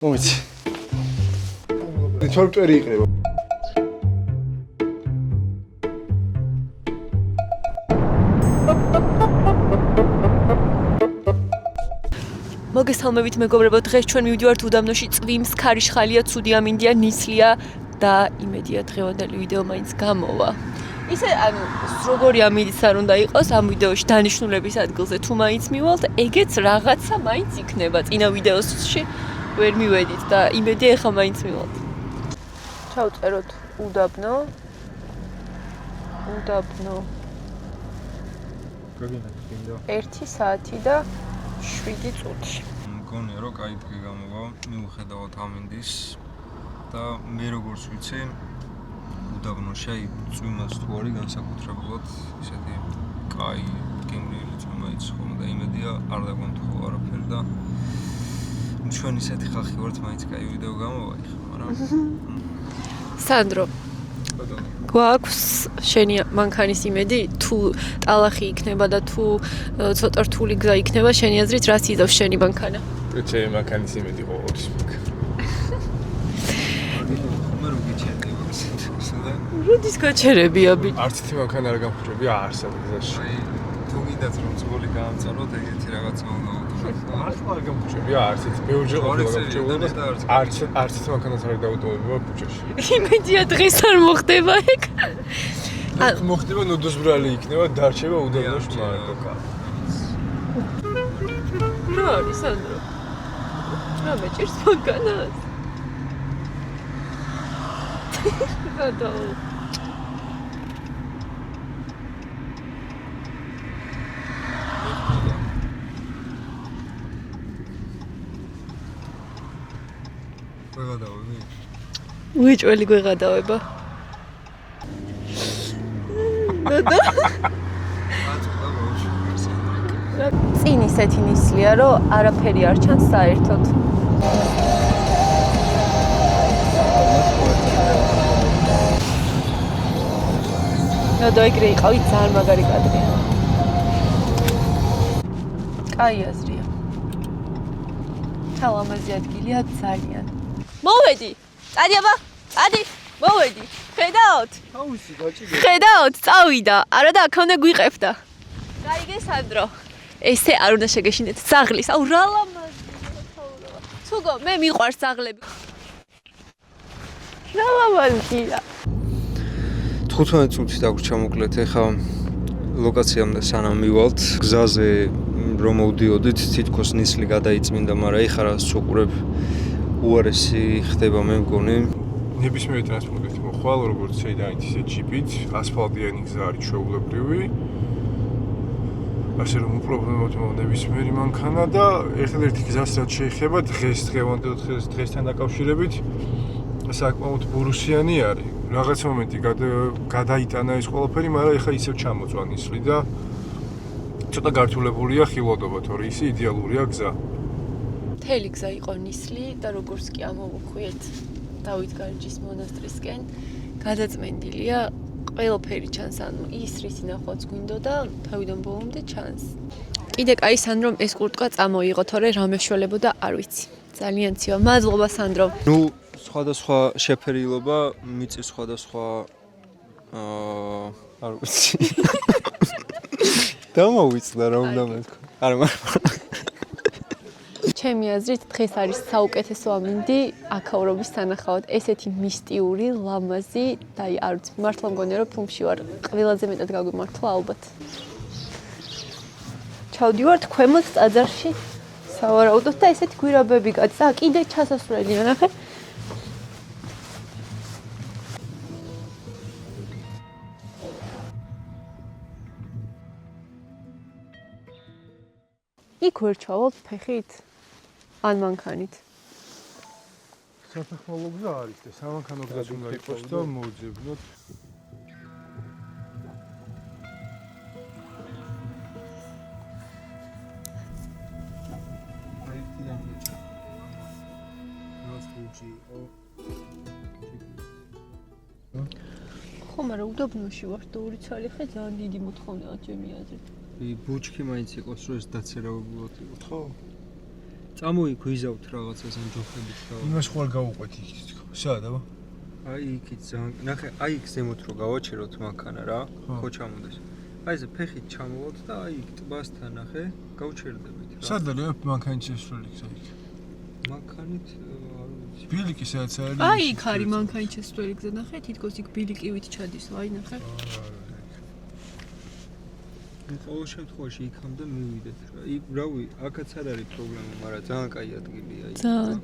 მომიცი. თორპერი იყრება. მოგესალმებით მეგობრებო, დღეს ჩვენ მივდივართ უდაბნოში წვიმს, ქარიშხალია, ცუდი ამინდია, ნისლია და იმედია დღევანდელი ვიდეო მაინც გამოვა. ისე როგორი ამინდიც არ უნდა იყოს ამ ვიდეოში დანიშნულების ადგილზე თუ მაინც მივალთ, ეგეც რაღაცა მაინც იქნება. წინა ვიდეოში ვერ მივედით და იმედია ეხლა მაინც მივალთ. ჩავწეროთ უდაბნო. ერთი საათი და 7 წუთი. მგონია რომ კაი დღე გამოვა, მიუხედავად ამინდის და მე როგორც ვიცი, უდაბნოში აი წვიმას თუ არის განსაკუთრებულად ისეთი კაი გემრიელი წვიმა იცხოვნა და იმედია არ დაგვემთხო არაფერი და ჩვენ ისეთი ხალხი ვართ, მაინც კაი ვიდეო გამოვა ეხლა, მაგრამ სანდრო გვაქვს შენი მანქანის იმედი თუ ტალახი იქნება და თუ ცოტა რთული გზა იქნება შენი აზრით რას იზავს შენი მანქანა? ჩემი მანქანის იმედი ყოველთვის მაქვს. როდის გაჩერებია ბიჭი? არც ერთი მანქანა არ გამხურებია არსად გზაში. აი თუ გინდათ რომ ძღოლი გაამწაროთ, ეგეთი რაღაცა უნდა არც არ გამხურებია არც ერთი ბევრჯერ ყოფილა გამხურებული და არც ერთი მანქანას არ დაუტოვებია ბუჩაში. იმედია დღეს არ მოხდება ეგ. მოხდება ნუდოსბრალი იქნება, დარჩება უდაბნოში მარკა. რა არის სანდრო? რა მეჭირს მანქანას? გადაო. ვეღადავები? უეჭველი გვეღადავება. წინ ისეთი ნისლია, რომ არაფერი არ ჩანს საერთოდ. და ეგრე იყავით ძალიან მაგარი კადრია. კაი აზრია. თალამაზი ადგილია ძალიან. მოვედი. წადი აბა, წადი. მოვედი. ხედავთ? აუში გაჭირდა. ხედავთ, წავიდა. არა და აქამდე გვიყევდა. გაიგე სანდრო. ესე არ უნდა შეგეშინეთ ძაღლის. აუ რა ლამაზია. თუგო, მე მიყვარს ძაღლები. რა ლამაზია. 15 წუთი დაგვრჩა მოკლედ, ეხლა ლოკაციამდე სანამ მივალთ, გზაზე რომ მოვდიოდით, თითქოს ნისლი გადაიწმინდა, მაგრამ ეხლა რაც ვუყურებ, უარესი ხდება მე მგონი. ნებისმიერი ტრანსპორტით მოხვალ, როგორც საიდანით ისე ჯიპით, ასფალტიანი გზა არის ჩვეულებრივი. ასე რომ უპრობლემოდ ნებისმიერი მანქანა და ერთადერთი გზას რაც შეეხება დღესთან დაკავშირებით საკმაოდ ბურუსიანი არის. რაღაც მომენტი გადაიტანა ეს ყველაფერი, მაგრამ ეხლა ისევ ჩამოწვა ნისლი და ცოტა გართულებულია ხილვადობა, თორე ისე იდეალურია გზა. მთელი გზა იყო ნისლი და როგორც კი ამოვუხვიეთ დავით გარჯის მონასტრისკენ, გადაწმენდილია, ყველაფერი ჩანს, ანუ ის რის ნახვაც გვინდოდა, თავიდან ბოლომდე ჩანს. კიდე კაი სანდრომ ეს კურტკა წამოიღო, თორე რა მეშველებოდა არ ვიცი. ძალიან ცივა. მადლობა სანდრო. ნუ სხვადასხვა შეფერილობა მიწის სხვადასხვა არ ვიცი. დამოვიწდა რა უნდა მეთქვა. არა მაგრამ ჩემი აზრით დღეს არის საუკეთესო ამინდი აქაურობის სანახავად. ესეთი მისტიური, ლამაზი და არ ვიცი, მართლა მგონია რომ ფუმში ვარ. ყველაზე მეტად გაგვიმართლა ალბათ. ჩავდივართ ქვემოთ ტაძარში სავარაუდოდ და ესეთი გვირაბები გაცა, კიდე ჩასასვლელია, ნახე. იქ ვერ ჩავალთ ფეხით? ან მანქანით? საფეხმავლო გზა არის და სამანქანო გზა უნდა იყოს და მოვძებნოთ. ხო, მაგრამ უდაბნოში ვარ და 2 ცალი ხე ძალიან დიდი მოთხოვნაა ჩემი აზრით. ბუჩქი მაინც იყოს, რომ ეს დაცერავებულად იყოს. ხო. წამოიგვიზავთ რაღაცას ან ჯოხებით და იმას ხوار გავუყვეთ იქ თქო. სად აბა? აი იქით ძალიან ნახე აი იქ ზემოთ რო გავაჩეროთ მანქანა რა ხო ჩამოდეს აი ეს ფეხით ჩამოვალთ და აი იქ ტბასთან ნახე გავჩერდებით რა სად არის მანქანის შესვლელი გზა იქ? მანქანით არ ვიცი ბილიკი სადაც არის? აი იქ არის მანქანის შესვლელი გზა ნახე თითქოს იქ ბილიკივით ჩადის აი ნახე ყოველ შემთხვევაში იქამდე მივიდეთ რა იქ რავი აქაც არ არის პრობლემა მაგრამ ძალიან კაი ადგილია იქ ძალიან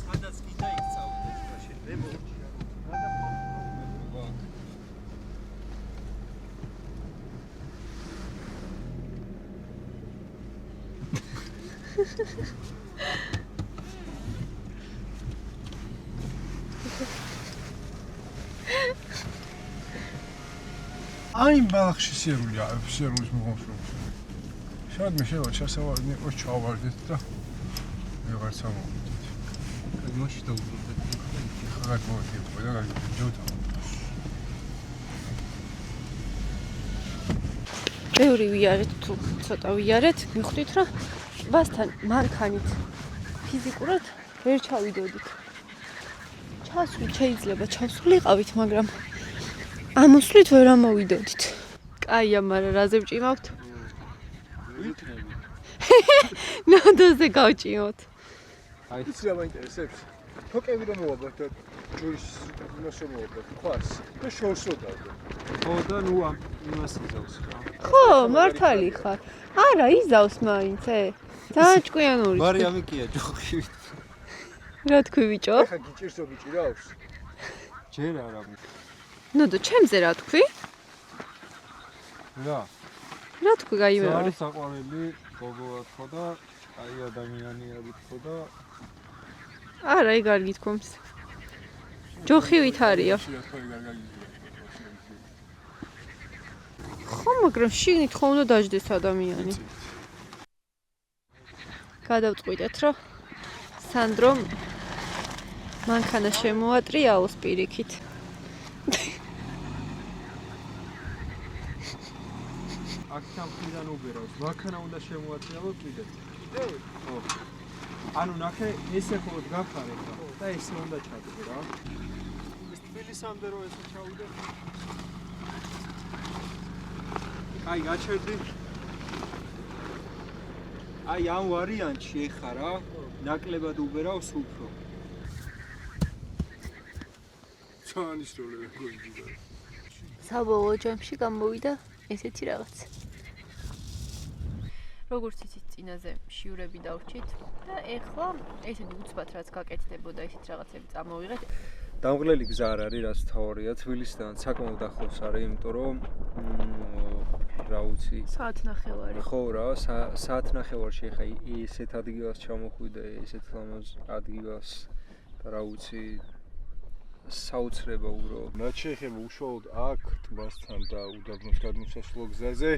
სადაც გიდა იქ წავიდეთ მაშინ მე მოვჭირა რა და აი ბალახში სიერულია სიერულის მოხსნობს. შად მე შევა ჩასავალი ნიყოს ჩავარდეთ და ვიღაცა მოვიდეთ. აი მაშინ დავუბრუნდეთ ხარ მოვიდეთ ყველა გაგიჯოთა. ბევრი ვიარეთ თუ ცოტა ვიარეთ მიხვდით რომ ტბასთან მანქანით ფიზიკურად ვერ ჩავიდოდით ჩასვლით შეიძლება ჩავსულიყავით მაგრამ ამოსვლით ვერ ამოვიდოდით კაია მაგრამ რაზე ვჭიმავთ ნოდოზე გავჭიმოთ აი იცი რა მაინტერესებს? თოკები რომ მოვაბართ და ჯურის იმას შემოვაბართ ხوارს და შორსო დავდო. ხო და ნუ ამ იმას იზავს რა ხო მართალი ხარ არა იზავს მაინც ძალიან ჭკვიანური მარიამი კია ჯოხი რა თქვი ბიჭო ხა გიჭირსო ბიჭირავს? ჯერ არა ნოდო ჩემზე რა თქვი რა რა თქვი გაიმეორე ძალიან საყვარელი გოგოა ხო და აი ადამიანი არის ხო და არა ეგ არ გითქვამს ჯოხივით არისო ხო მაგრამ შიგნით ხო უნდა დაждდეს ადამიანი გადავწყვიტეთ რომ სანდრომ მანქანა შემოატრიალოს პირიქით აქ სამხიდან უბერავს მანქანა უნდა შემოატრიალო კიდე ხო ანუ ნახე ესე ხოლმე გახარებ და ესე უნდა ჩადო რა ეს თბილისამდე რო ესე ჩავიდე აი გაჩერდი აი ამ ვარიანტში ეხა რა ნაკლებად უბერავს უფრო ჩაანიშნული გოიგიდა. საბოლოო ჯამში გამოვიდა ესეთი რაღაც როგორც იცით წინაზე შიურები დავრჩით და ეხლა ესეთი უცბად რაც გაკეთდებოდა ისეთ რაღაცები წამოვიღეთ დამღლელი გზა არ არის რაც თავარია თბილისიდან საკმაოდ ახლოს არის იმიტომ რომ რა ვიცი საათნახევარი ხო რა საათნახევარში ხა ისეთ ადგილას ჩამოხვიდე ისეთ ლამაზ ადგილას და რა ვიცი საოცრება უბრალოდ რაც შეეხება უშუალოდ აქ ტბასთან და უდაბნოს გადმოსასვლელ გზაზე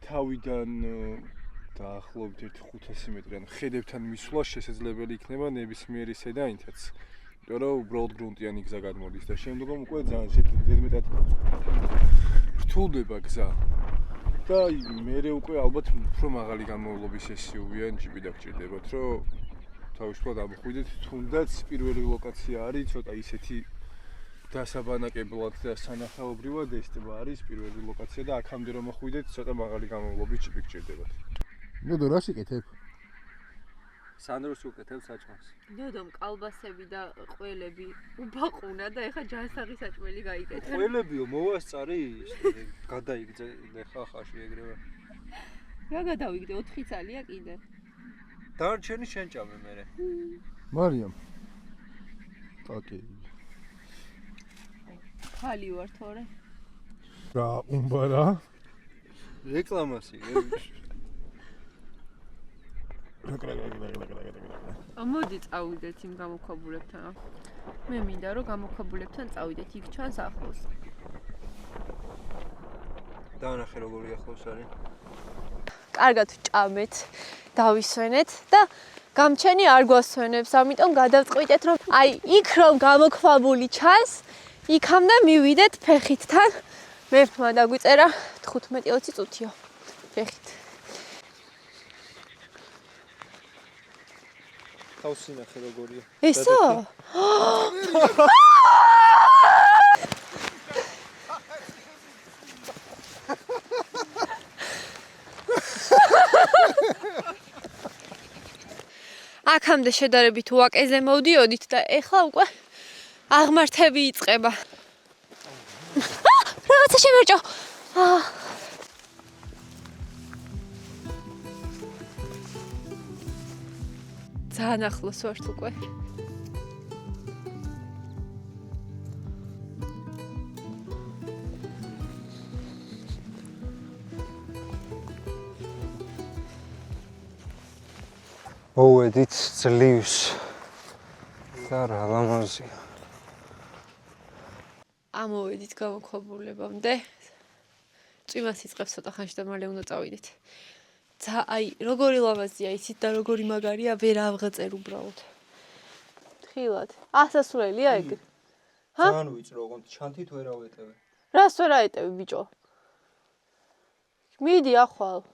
თავიდან დაახლოებით 500 მეტრი ან ხედებთან მისვლა შესაძლებელი იქნება ნებისმიერი სედანითაც იმიტომ რომ უბრალოდ გრუნტიანი გზა გადმოდის და შემდგომ უკვე ძალიან ზედმეტად რთულდება გზა და მერე უკვე ალბათ უფრო მაღალი გამოვლობის SUV ან ჯიპი დაგჭირდებათ რომ თავისუფლად ამოხვიდეთ თუნდაც პირველი ლოკაცია არის ცოტა ისეთი დასაბანაკებლად და სანახაობრივად ეს ტბა არის პირველი ლოკაცია და აქამდე რომ მოხვიდეთ ცოტა მაღალი გამოვლობის ჯიპი გჭირდებათ. ნოდო რა შეკეთებ? სანდროს უკეთებ საჭმელს. ნოდომ კალბასები და ყველები უბაყუნა და ეხა ჯანსაღი საჭმელი გაიკეთე. ყველებიო მოვასწარი გადაიგდე ხა ხაში ეგრევე. რა გადავიგდე 4 წალია კიდე. დარჩენი შენ ჭამე მერე. მარიამ. ოკეი. ხალი ვარ თორე. რა უმბარა? რეკლამასი. მოდი წავიდეთ იმ გამოქვაბულებთან. მე მინდა რომ გამოქვაბულებთან წავიდეთ იქ ჩანს ახლოს. დაანახე როგორი ახლოს არის. კარგად ვჭამეთ, დავისვენეთ და გამჩენი არ გვასვენებს, ამიტომ გადავწყვიტეთ რომ აი იქ რომ გამოქვაბული ჩანს, იქამდე მივიდეთ ფეხითთან. მერტმა დაგვიწერა 15-20 წუთიო ფეხით. თავსი ნახე როგორია. ესო? აქამდე შედარებით უაკეზე მოვდიოდით და ეხლა უკვე აღმართები იწყება. რაღაცა შემერჭო. ძალიან ახლოს ვართ უკვე. მოვედით ძლივს და რა ლამაზია. ამოვედით გამოქვაბულებამდე. წვიმას იწყებს ცოტა ხანში და მალე უნდა წავიდეთ. აი, როგორი ლამაზია იცით და როგორი მაგარია, ვერ ავღაწერ უბრალოდ. თხილად. ასასვლელია ეგ? ძალიან ვიწრო, ოღონდ ჩანთით ვერ ავეტევე. რას ვერ აეტევი ბიჭო? მიდი ახვალ.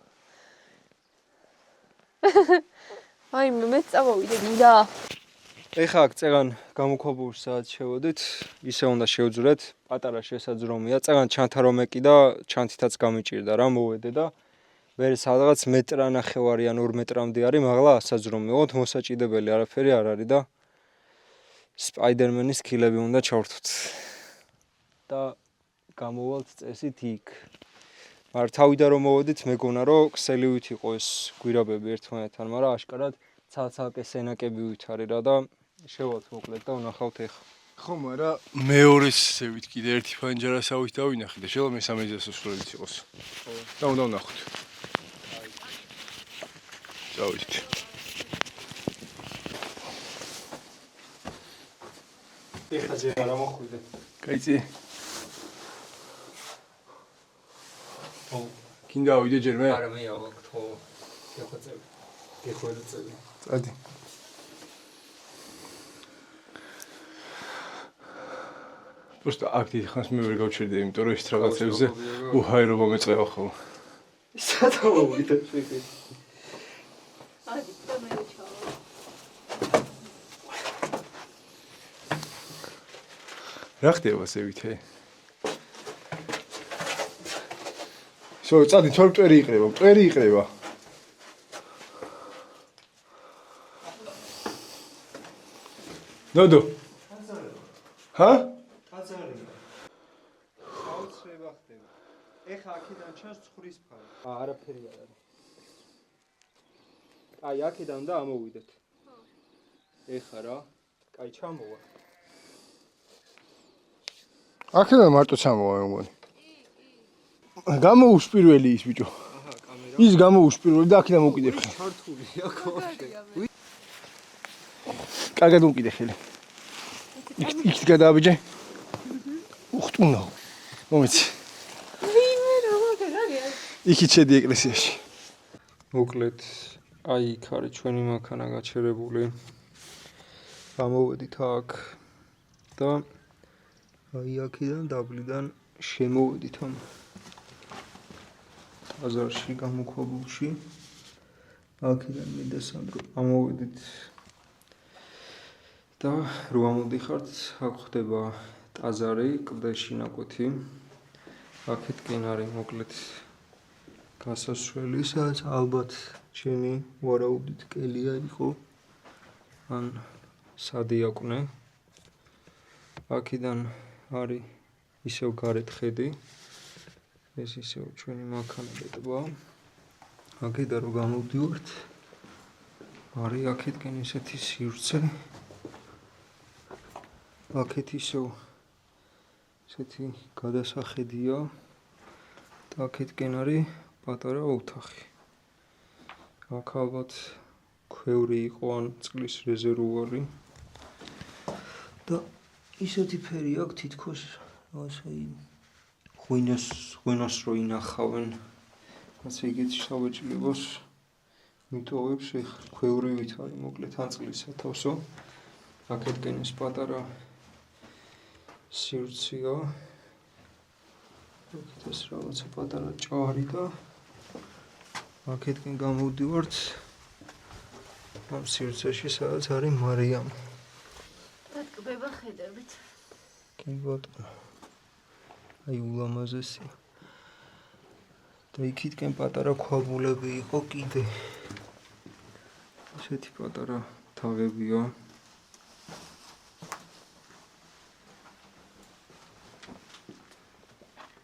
აი, მეც წავიდე გინდა. ეხა აქ წეგან გამოქვაბულს სადაც შევოდით, ისე უნდა შევძვრეთ, პატარა შესაძრომია. წეგან ჩანთა რომ ეკი და ჩანთითაც გამიჭირდა რა მოვედე და ვერ სადღაც მეტრანახევარი ან 2 მეტრამდე არის, მაღლა ასაძრომი. ოღონდ მოსაჭიდებელი არაფერი არ არის და სპაიდერმენის ქილები უნდა ჩავრთოთ. და გამოვალთ წესით იქ. მაგრამ თავიდან რომ მოვედით, მეგონა რომ ქსელივით იყო ეს გვირაბები ერთმანეთთან, მაგრამ აშკარად ცალ-ცალკე სენაკებივით არის რა და შევალთ მოკლედ და ვნახავთ ეხა. ხო, მაგრამ მეორეს ზევით კიდე ერთი ფანჯარასავით დავინახე და შეიძლება მესამე დასასრულიც იყოს. და უნდა ვნახოთ. წავიდეთ. ეხა ზე რა მოხვიდე. კაიცი. კიდე ავიდე ჯერ მე? არა მე ავაკ თო. გეხოცები. გეხვეწები. წადი. просто აქ დიდი ხანს მე ვერ გავჩერდი, იმიტომ რომ ეს რაღაცებზე უჰაერობა მეწყება ხოლმე. სადა მოვიდე შეკი. ადი, და მე ჩავა. რა ხდება ზევითე? სულ წადი, თორ მტვერი იყრება, მტვერი იყრება. ნოდო. ჰა? აზარება. საოცრება ხდება. ეხა აქედან ჩანს ცხრის ფარი. არაფერი არ არის. აი, აქედან და ამოვიდეთ. ეხა რა? კაი, ჩამოვა. აქედან მარტო ჩამოვა მე მგონი. გამოუშვ პირველი ის ბიჭო. აჰა, კამერა. ის გამოუშვ პირველი და აქედან მოვკიდებ ხელი. ჩართულია კოშე. კარგად მოვკიდე ხელი. იქ გადააბიჯე. უხტუნო. მომეცი. ვინმე რა მაგარია? იქით შედი ეკლესიაში. მოკლედ, აი იქ არის ჩვენი მანქანა გაჩერებული. გამოვედით აქ და აი აქედან დაბლიდან შემოვედით ამ აზარში გამოქვაბულში. აქედან მე და სანდრო ამოვედით და რო ამოდიხართ, აქ ხდება ტაძარი, კლდეში ნაკვეთი. აქეთკენ არის მოკლედ გასასვლელი, სადაც ალბათ ჩემი ვარაუდით კელია იყო ან სადიაკვნე. აქედან არის ისევ გარეთ ხედი. ეს ისევ ჩვენი მანქანა და ტბა. აქედან რო გამოვდივართ, არის აქეთკენ ესეთი სივრცე. აქეთ ისევ ესეთი გადასახედია და აქეთკენ არის პატარა ოთახი. აქ ალბათ ქვევრი იყო ან წყლის რეზერვუარი და ისეთი ფერი აქვს თითქოს ასე ღვინოს რო ინახავენ ასე იგივე შავეჭლებას მიტოვებს ეხ ქვევრივით არის მოკლედ ან წყლის სათავსო. აქეთკენ ეს პატარა სივრცეა. აქეთ ეს რაღაცა პატარა ჭარი და აქეთკენ გამოვდივართ ამ სივრცეში, სადაც არის მარიამ. დატკბება ხედებით. კი ბატონო. აი ულამაზესი. და იქითკენ პატარა ქვაბულები იყო კიდე. ესეთი პატარა თაღებია.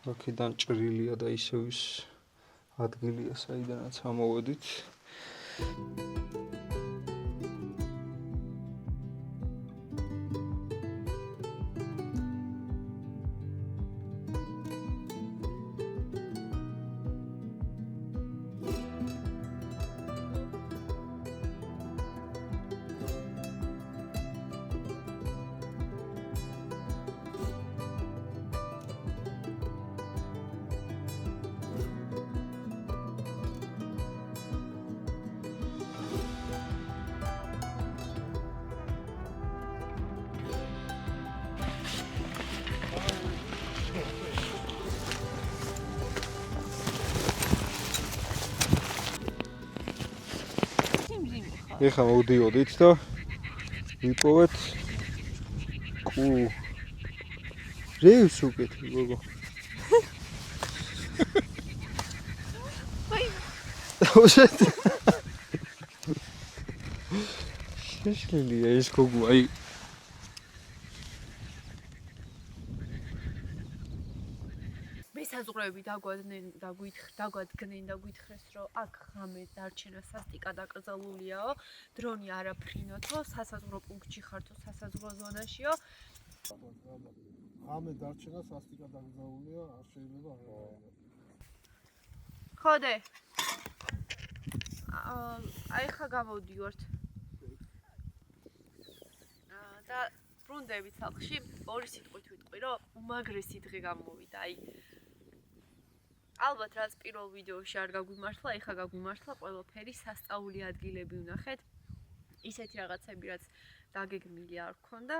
აქედან ჭრილია და ისევ ის ადგილია, საიდანაც ამოვედით. ეხლა მოვდიოდით და ვიპოვეთ რევის უკეთი გოგო. დაუშვეთ. შეშლილია ეს გოგო, აი მესაზღვრეები დაგვადგნენ და გვითხრეს, რომ აქ ღამე დარჩენა სასტიკად აკრძალულიაო, დრონი არაფრინოთო, სასაზღვრო პუნქტში ხართო, სასაზღვრო ზონაშიო. ღამე დარჩენა სასტიკად აკრძალულია, არ შეიძლება აღარ. ხოდე. აი ხა გამოვდივართ. და ბრუნდებით სახლში, ორი სიტყვით ვიტყვი, რომ უმაგრესი დღე გამოვიდა, აი ალბათ რაც პირველ ვიდეოში არ გაგვიმართლა, ეხა გაგვიმართლა ყველაფერი, სასწაული ადგილები ვნახეთ. ისეთი რაღაცები, რაც დაგეგმილი არ გქონდა.